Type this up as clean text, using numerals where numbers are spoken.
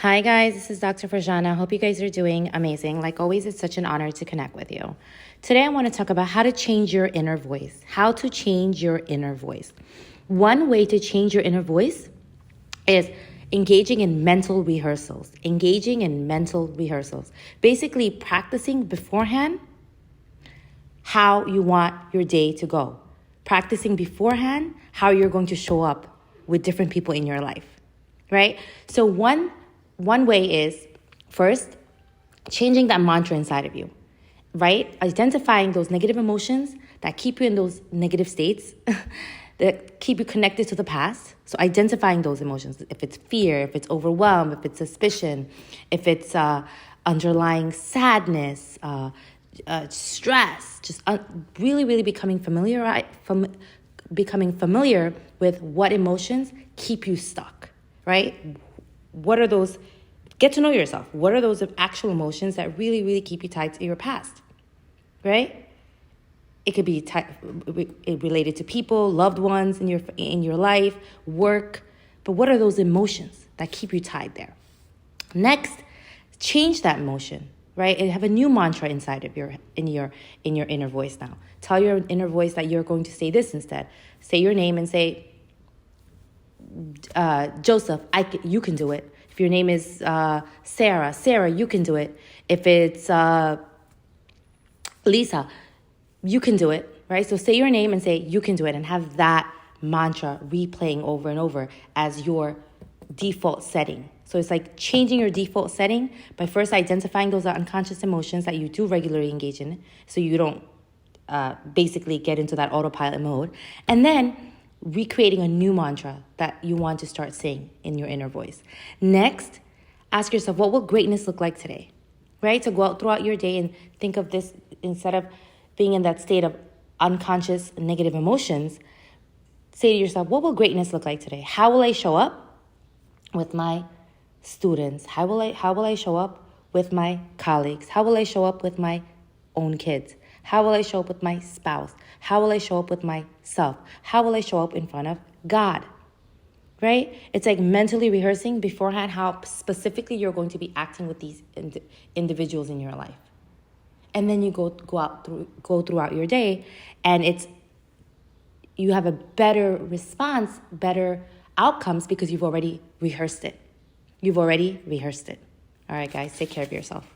Hi guys, this is Dr. Farjana. Hope you guys are doing amazing. Like always, it's such an honor to connect with you. Today I want to talk about how to change your inner voice. How to change your inner voice. One way to change your inner voice is engaging in mental rehearsals. Basically practicing beforehand how you want your day to go. Practicing beforehand how you're going to show up with different people in your life, right? So one way is, first, changing that mantra inside of you, right? Identifying those negative emotions that keep you in those negative states, that keep you connected to the past. So identifying those emotions, if it's fear, if it's overwhelm, if it's suspicion, if it's underlying sadness, stress, just really becoming familiar with what emotions keep you stuck, right? What are those? Get to know yourself. What are those actual emotions that really keep you tied to your past, right? It could be related to people, loved ones in your life, work. But what are those emotions that keep you tied there? Next, change that emotion, right? And have a new mantra inside of your inner voice now. Tell your inner voice that you're going to say this instead. Say your name and say, Joseph, you can do it. If your name is Sarah, you can do it. If it's Lisa, you can do it, right? So say your name and say you can do it, and have that mantra replaying over and over as your default setting. So it's like changing your default setting by first identifying those unconscious emotions that you do regularly engage in, so you don't basically get into that autopilot mode, and then recreating a new mantra that you want to start saying in your inner voice. Next, ask yourself, what will greatness look like today? Right? So go out throughout your day and think of this, instead of being in that state of unconscious negative emotions, say to yourself, what will greatness look like today? How will I show up with my students? How will I show up with my colleagues? How will I show up with my own kids? How will I show up with my spouse? How will I show up with myself? How will I show up in front of God? Right? It's like mentally rehearsing beforehand how specifically you're going to be acting with these individuals in your life. And then you go throughout your day, and you have a better response, better outcomes, because you've already rehearsed it. All right, guys, take care of yourself.